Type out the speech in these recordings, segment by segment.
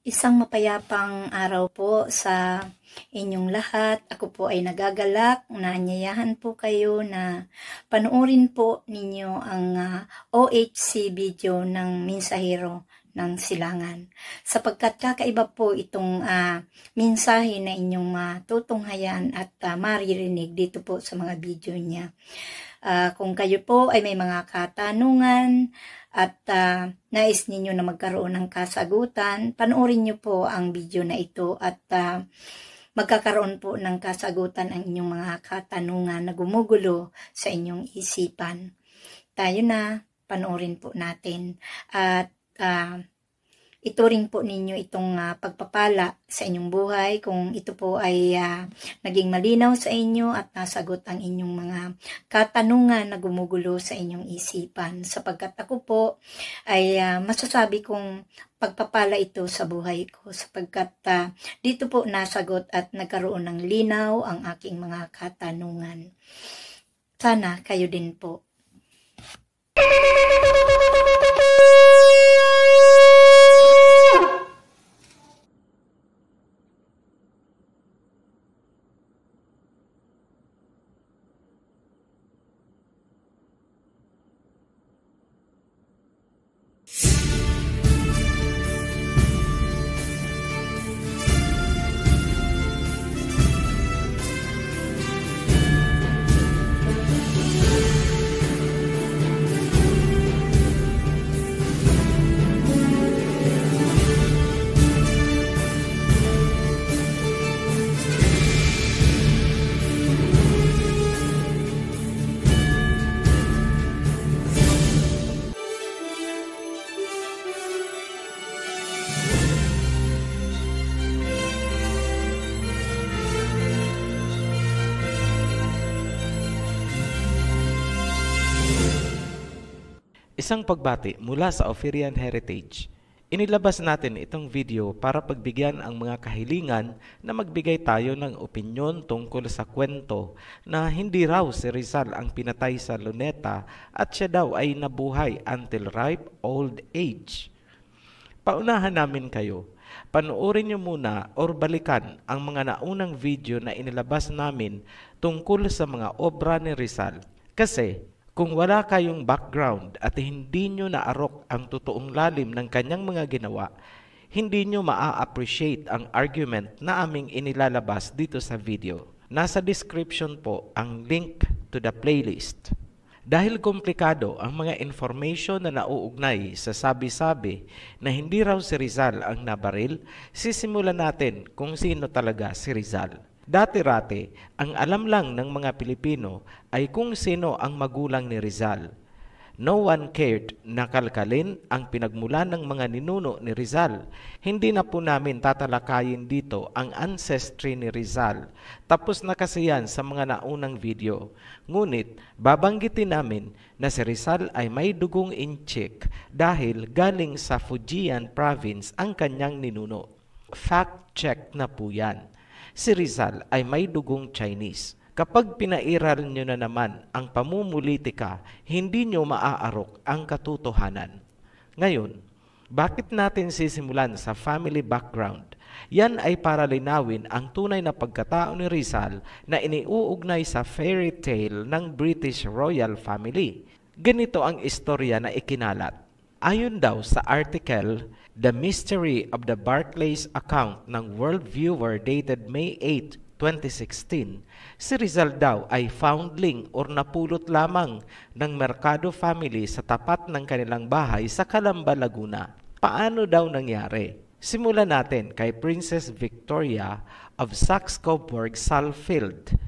Isang mapayapang araw po sa inyong lahat. Ako po ay nagagalak na anyayahan po kayo na panoorin po ninyo ang OHC video ng Mensahero ng Silangan. Sapagkat kakaiba po itong mensahe na inyong matutunghayan at maririnig dito po sa mga video niya. Kung kayo po ay may mga katanungan at nais ninyo na magkaroon ng kasagutan, panoorin nyo po ang video na ito at magkakaroon po ng kasagutan ang inyong mga katanungan na gumugulo sa inyong isipan. Tayo na, panoorin po natin at ituring po ninyo itong pagpapala sa inyong buhay kung ito po ay naging malinaw sa inyo at nasagot ang inyong mga katanungan na gumugulo sa inyong isipan. Sapagkat ako po ay masasabi kong pagpapala ito sa buhay ko sapagkat dito po nasagot at nagkaroon ng linaw ang aking mga katanungan. Sana kayo din po. Isang pagbati mula sa Ophirian Heritage. Inilabas natin itong video para pagbigyan ang mga kahilingan na magbigay tayo ng opinyon tungkol sa kwento na hindi raw si Rizal ang pinatay sa Luneta at siya daw ay nabuhay until ripe old age. Paunahan namin kayo. Panoorin nyo muna or balikan ang mga naunang video na inilabas namin tungkol sa mga obra ni Rizal. Kasi kung wala kayong background at hindi nyo naarok ang totoong lalim ng kanyang mga ginawa, hindi nyo maa-appreciate ang argument na aming inilalabas dito sa video. Nasa description po ang link to the playlist. Dahil komplikado ang mga information na nauugnay sa sabi-sabi na hindi raw si Rizal ang nabaril, sisimulan natin kung sino talaga si Rizal. Dati-rati, ang alam lang ng mga Pilipino ay kung sino ang magulang ni Rizal. No one cared na kalkalin ang pinagmulan ng mga ninuno ni Rizal. Hindi na po namin tatalakayin dito ang ancestry ni Rizal. Tapos na kasi yan sa mga naunang video. Ngunit, babanggitin namin na si Rizal ay may dugong inchik dahil galing sa Fujian province ang kanyang ninuno. Fact check na po yan. Si Rizal ay may dugong Chinese. Kapag pinairal nyo na naman ang pamumulitika, hindi nyo maaarok ang katotohanan. Ngayon, bakit natin sisimulan sa family background? Yan ay para linawin ang tunay na pagkatao ni Rizal na iniuugnay sa fairy tale ng British royal family. Ganito ang istorya na ikinalat. Ayon daw sa article, The Mystery of the Barclays Account ng World Viewer dated May 8, 2016, si Rizal daw ay foundling or napulot lamang ng Mercado family sa tapat ng kanilang bahay sa Calamba, Laguna. Paano daw nangyari? Simulan natin kay Princess Victoria of Saxe-Coburg-Saalfeld.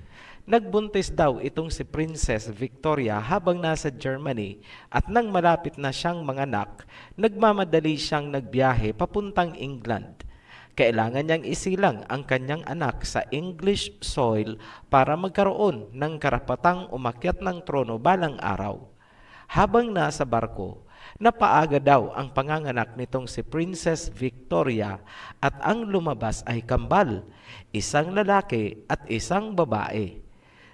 Nagbuntis daw itong si Princess Victoria habang nasa Germany at nang malapit na siyang manganak, nagmamadali siyang nagbiyahe papuntang England. Kailangan niyang isilang ang kanyang anak sa English soil para magkaroon ng karapatang umakyat ng trono balang araw. Habang nasa barko, napaaga daw ang panganganak nitong si Princess Victoria at ang lumabas ay kambal, isang lalaki at isang babae.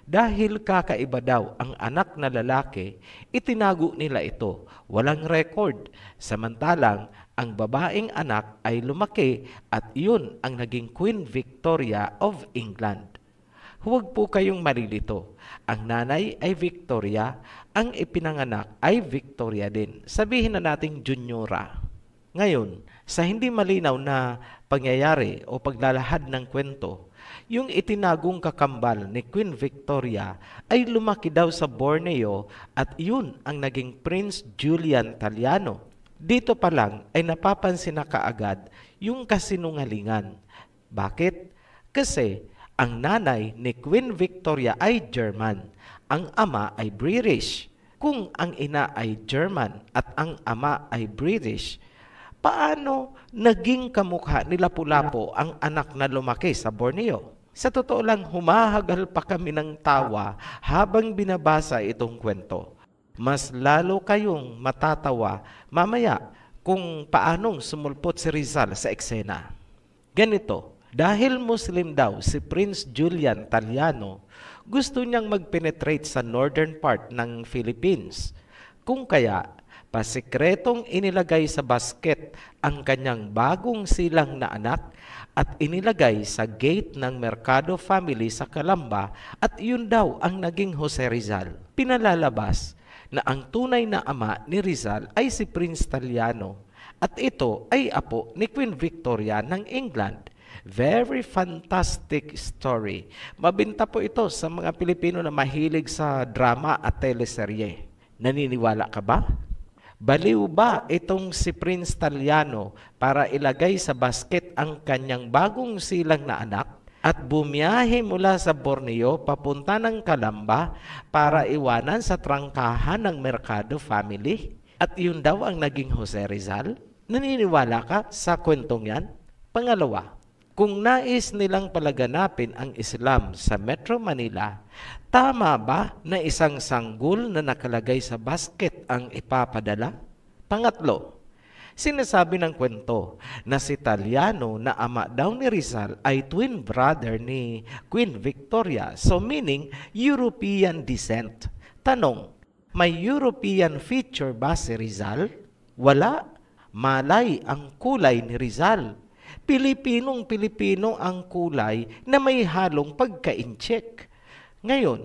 Dahil kakaiba daw ang anak na lalaki, itinago nila ito, walang record. Samantalang, Ang babaeng anak ay lumaki at iyon ang naging Queen Victoria of England. Huwag po kayong malilito. Ang nanay ay Victoria, ang ipinanganak ay Victoria din. Sabihin na nating Juniora. Ngayon, sa hindi malinaw na pangyayari o paglalahad ng kwento, yung itinagong kakambal ni Queen Victoria ay lumaki daw sa Borneo at yun ang naging Prince Julian Taliano. Dito pa lang ay napapansin na kaagad yung kasinungalingan. Bakit? Kasi ang nanay ni Queen Victoria ay German, ang ama ay British. Kung ang ina ay German at ang ama ay British, paano naging kamukha ni Lapu-Lapu ang anak na lumaki sa Borneo? Sa totoo lang, humahagal pa kami ng tawa habang binabasa itong kwento. Mas lalo kayong matatawa mamaya kung paanong sumulpot si Rizal sa eksena. Ganito, dahil Muslim daw si Prince Julian Taliano, gusto niyang mag-penetrate sa northern part ng Philippines. Kung kaya, pasikretong inilagay sa basket ang kanyang bagong silang na anak at inilagay sa gate ng Mercado family sa Calamba at yun daw ang naging Jose Rizal. Pinalalabas na ang tunay na ama ni Rizal ay si Prince Taliano at ito ay apo ni Queen Victoria ng England. Very fantastic story. Mabinta po ito sa mga Pilipino na mahilig sa drama at teleserye. Naniniwala ka ba? Baliw ba itong si Prince Taliano para ilagay sa basket ang kanyang bagong silang na anak at bumiyahe mula sa Borneo papunta ng Calamba para iwanan sa trangkahan ng Mercado family? At yun daw ang naging Jose Rizal? Naniniwala ka sa kwentong yan? Pangalawa, kung nais nilang palaganapin ang Islam sa Metro Manila, tama ba na isang sanggol na nakalagay sa basket ang ipapadala? Pangatlo, sinasabi ng kwento na si Taliano na ama daw ni Rizal ay twin brother ni Queen Victoria, so meaning European descent. Tanong, may European feature ba si Rizal? Wala. Malay ang kulay ni Rizal. Pilipinong-Pilipino ang kulay na may halong pagka-incheck. Ngayon,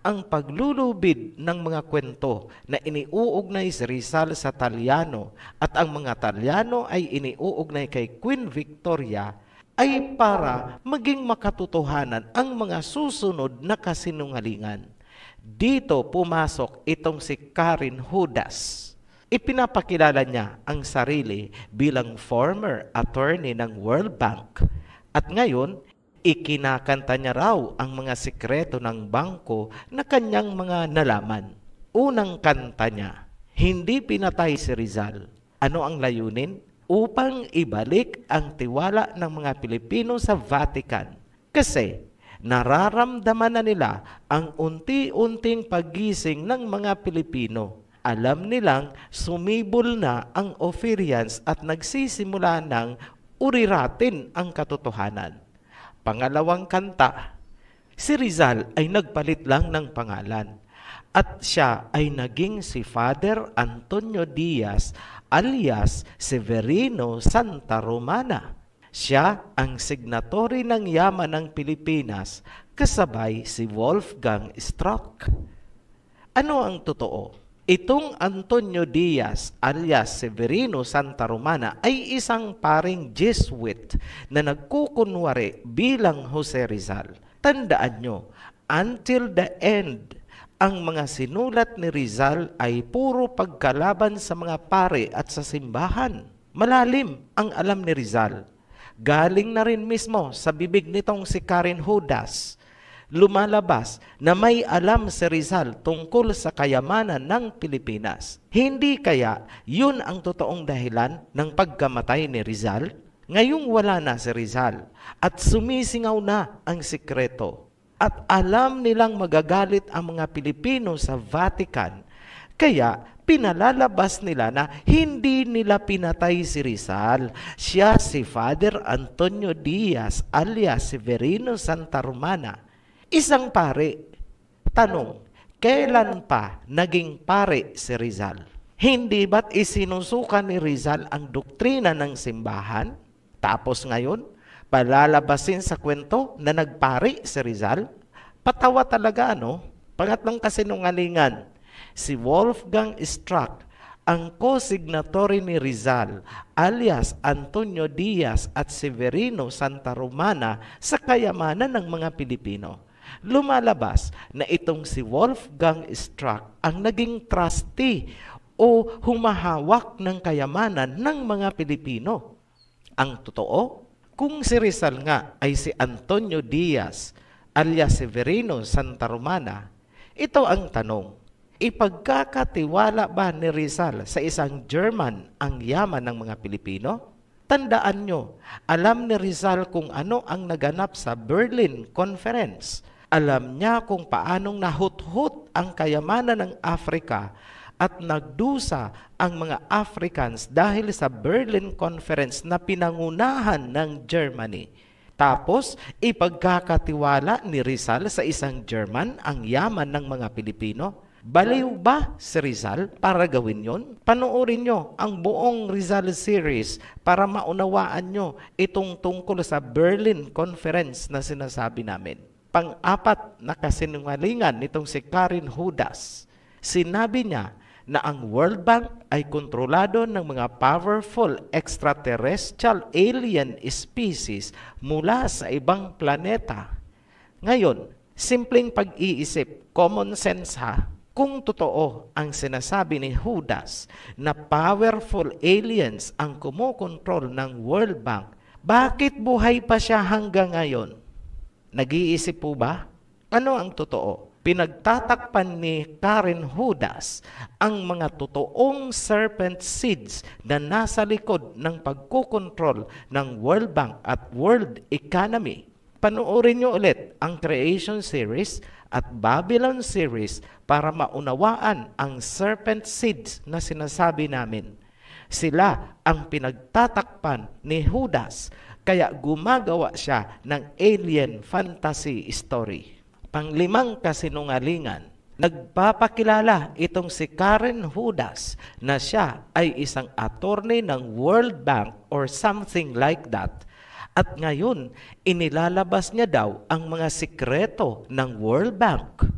ang paglulubid ng mga kwento na iniuugnay si Rizal sa Taliano at ang mga Taliano ay iniuugnay kay Queen Victoria ay para maging makatotohanan ang mga susunod na kasinungalingan. Dito pumasok itong si Karen Hudas. Ipinapakilala niya ang sarili bilang former attorney ng World Bank at ngayon, ikinakanta niya raw ang mga sikreto ng bangko na kanyang mga nalaman. Unang kanta niya, hindi pinatay si Rizal. Ano ang layunin? Upang ibalik ang tiwala ng mga Pilipino sa Vatican. Kasi nararamdaman na nila ang unti-unting pagising ng mga Pilipino. Alam nilang sumibol na ang Ophirians at nagsisimula ng uriratin ang katotohanan. Pangalawang kanta, si Rizal ay nagpalit lang ng pangalan at siya ay naging si Father Antonio Diaz alias Severino Santa Romana. Siya ang signatory ng yaman ng Pilipinas kasabay si Wolfgang Strauch. Ano ang totoo? Itong Antonio Diaz alias Severino Santa Romana ay isang paring Jesuit na nagkukunwari bilang Jose Rizal. Tandaan nyo, until the end, ang mga sinulat ni Rizal ay puro pagkalaban sa mga pare at sa simbahan. Malalim ang alam ni Rizal. Galing na rin mismo sa bibig nitong si Karen Hudas. Lumalabas na may alam si Rizal tungkol sa kayamanan ng Pilipinas. Hindi kaya yun ang totoong dahilan ng pagkamatay ni Rizal? Ngayong wala na si Rizal at sumisingaw na ang sikreto at alam nilang magagalit ang mga Pilipino sa Vatican, kaya pinalalabas nila na hindi nila pinatay si Rizal. Siya si Father Antonio Diaz alias Severino Santa Romana. Isang pare. Tanong, kailan pa naging pare si Rizal? Hindi ba't isinusuka ni Rizal ang doktrina ng simbahan? Tapos ngayon, palalabasin sa kwento na nagpari si Rizal? Patawa talaga, no? Pangatlong kasinungalingan, si Wolfgang Strack, ang co-signatory ni Rizal alias Antonio Diaz at Severino Santa Romana sa kayamanan ng mga Pilipino. Lumalabas na itong si Wolfgang Strack ang naging trustee o humahawak ng kayamanan ng mga Pilipino. Ang totoo, kung si Rizal nga ay si Antonio Diaz alias Severino Santa Romana, ito ang tanong. Ipagkakatiwala ba ni Rizal sa isang German ang yaman ng mga Pilipino? Tandaan nyo, alam ni Rizal kung ano ang naganap sa Berlin Conference. Alam niya kung paanong nahuthut ang kayamanan ng Afrika at nagdusa ang mga Africans dahil sa Berlin Conference na pinangunahan ng Germany. Tapos, ipagkakatiwala ni Rizal sa isang German ang yaman ng mga Pilipino? Baliw ba si Rizal para gawin yon? Panoorin nyo ang buong Rizal series para maunawaan nyo itong tungkol sa Berlin Conference na sinasabi namin. Pang-apat na kasinungalingan nitong si Karen Hudas. Sinabi niya na ang World Bank ay kontrolado ng mga powerful extraterrestrial alien species mula sa ibang planeta. Ngayon, simpleng pag-iisip, common sense ha, kung totoo ang sinasabi ni Judas na powerful aliens ang kumokontrol ng World Bank, bakit buhay pa siya hanggang ngayon? Nag-iisip po ba? Ano ang totoo? Pinagtatakpan ni Karen Hudas ang mga totoong serpent seeds na nasa likod ng pagkukontrol ng World Bank at world economy. Panoorin nyo ulit ang Creation Series at Babylon Series para maunawaan ang serpent seeds na sinasabi namin. Sila ang pinagtatakpan ni Judas, kaya gumagawa siya ng alien fantasy story. Panglimang kasinungalingan, nagpapakilala itong si Karen Hudas na siya ay isang attorney ng World Bank or something like that. At ngayon, inilalabas niya daw ang mga sikreto ng World Bank.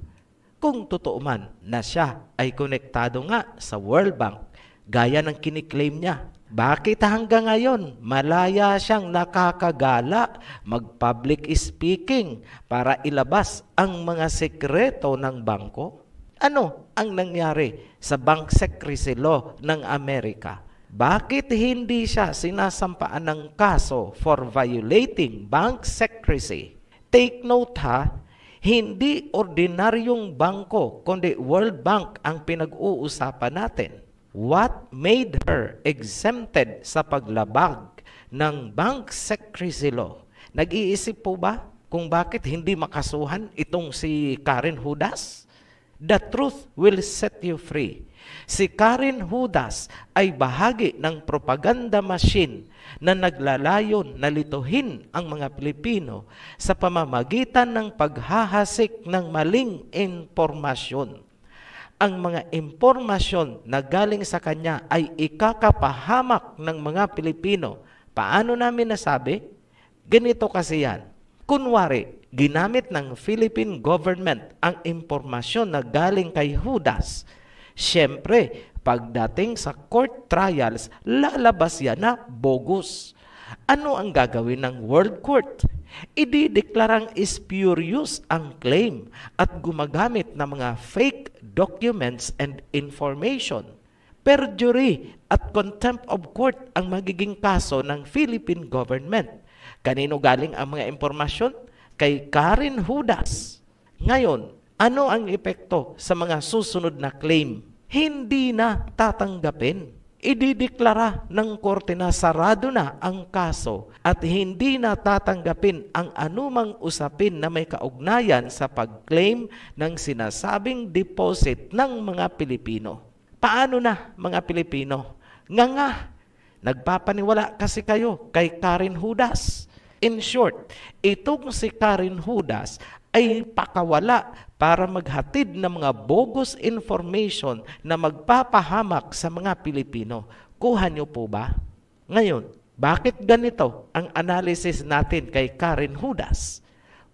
Kung totoo man na siya ay konektado nga sa World Bank, gaya ng kiniklaim niya, bakit hanggang ngayon malaya siyang nakakagala mag-public speaking para ilabas ang mga sekreto ng bangko? Ano ang nangyari sa Bank Secrecy Law ng Amerika? Bakit hindi siya sinasampaan ng kaso for violating bank secrecy? Take note ha, hindi ordinaryong bangko kundi World Bank ang pinag-uusapan natin. What made her exempted sa paglabag ng bank secrecy law? Nag-iisip po ba kung bakit hindi makasuhan itong si Karen Hudas? The truth will set you free. Si Karen Hudas ay bahagi ng propaganda machine na naglalayon na lituhin ang mga Pilipino sa pamamagitan ng paghahasik ng maling impormasyon. Ang mga impormasyon na galing sa kanya ay ikakapahamak ng mga Pilipino. Paano namin nasabi? Ganito kasi yan. Kunwari, ginamit ng Philippine government ang impormasyon na galing kay Hudas. Siyempre, pagdating sa court trials, lalabas yan na bogus. Ano ang gagawin ng World Court? Idideklarang spurious ang claim at gumagamit ng mga fake documents and information. Perjury at contempt of court ang magiging kaso ng Philippine government. Kanino galing ang mga impormasyon? Kay Karen Hudas. Ngayon, ano ang epekto sa mga susunod na claim? Hindi na tatanggapin. Idideklara ng korte na sarado na ang kaso at hindi na tatanggapin ang anumang usapin na may kaugnayan sa pag-claim ng sinasabing deposit ng mga Pilipino. Paano na mga Pilipino? Nga, nagpapaniwala kasi kayo kay Karen Hudas. In short, itong si Karen Hudas ay pakawala para maghatid ng mga bogus information na magpapahamak sa mga Pilipino. Kuha niyo po ba? Ngayon, bakit ganito ang analysis natin kay Karen Hudas?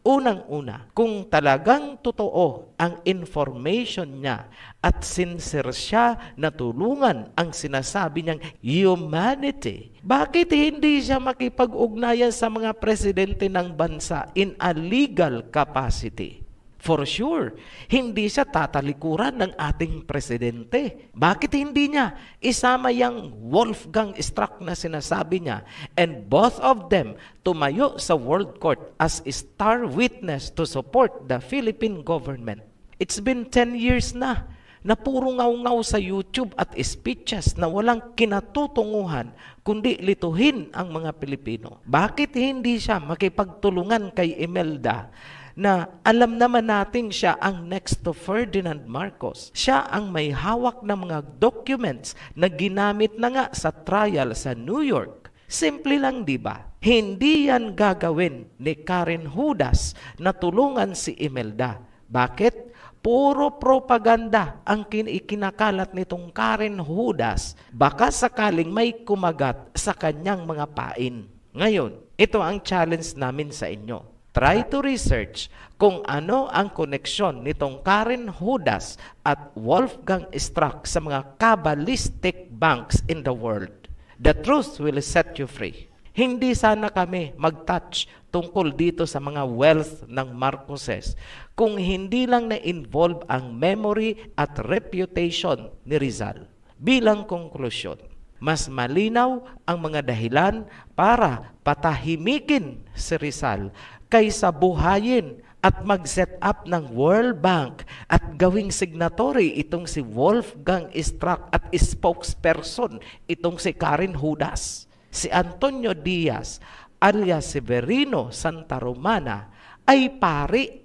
Unang-una, kung talagang totoo ang information niya at sincere siya na tulungan ang sinasabi niyang humanity, bakit hindi siya makipag-ugnayan sa mga presidente ng bansa in a legal capacity? For sure, hindi siya tatalikuran ng ating presidente. Bakit hindi niya isama yung Wolfgang Struck na sinasabi niya and both of them tumayo sa World Court as star witness to support the Philippine government? It's been 10 years na puro ngaw-ngaw sa YouTube at speeches na walang kinatutunguhan kundi lituhin ang mga Pilipino. Bakit hindi siya makipagtulungan kay Imelda na alam naman natin siya ang next to Ferdinand Marcos? Siya ang may hawak ng mga documents na ginamit na nga sa trial sa New York. Simple lang, di ba? Hindi yan gagawin ni Karen Hudas na tulungan si Imelda. Bakit? Puro propaganda ang ikinakalat nitong Karen Hudas. Baka sakaling may kumagat sa kanyang mga pain. Ngayon, ito ang challenge namin sa inyo. Try to research kung ano ang koneksyon nitong Karen Hudas at Wolfgang Struck sa mga kabbalistic banks in the world. The truth will set you free. Hindi sana kami mag-touch tungkol dito sa mga wealth ng Marcoses kung hindi lang na-involve ang memory at reputation ni Rizal. Bilang konklusyon, mas malinaw ang mga dahilan para patahimikin si Rizal kaysa buhayin at mag-set up ng World Bank at gawing signatory itong si Wolfgang Struck at spokesperson itong si Karen Hudas. Si Antonio Diaz alias Severino Santa Romana ay pari.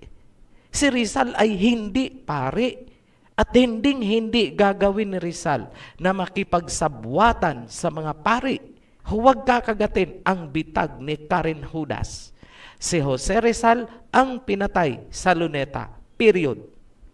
Si Rizal ay hindi pari. At hindi gagawin ni Rizal na makipagsabwatan sa mga pari. Huwag kakagatin ang bitag ni Karen Hudas. Si Jose Rizal ang pinatay sa Luneta. Period.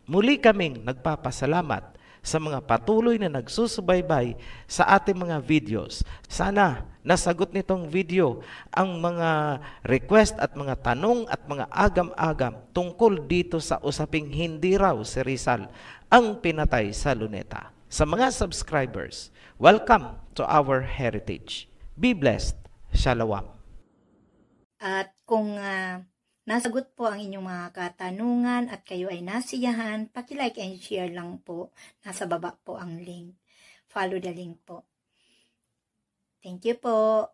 Muli kaming nagpapasalamat sa mga patuloy na nagsusubaybay sa ating mga videos. Sana nasagot nitong video ang mga request at mga tanong at mga agam-agam tungkol dito sa usaping hindi raw si Rizal ang pinatay sa Luneta. Sa mga subscribers, welcome to our heritage. Be blessed. Shalom. At kung nasagot po ang inyong mga katanungan at kayo ay nasiyahan, paki-like and share lang po. Nasa baba po ang link. Follow the link po. Thank you po.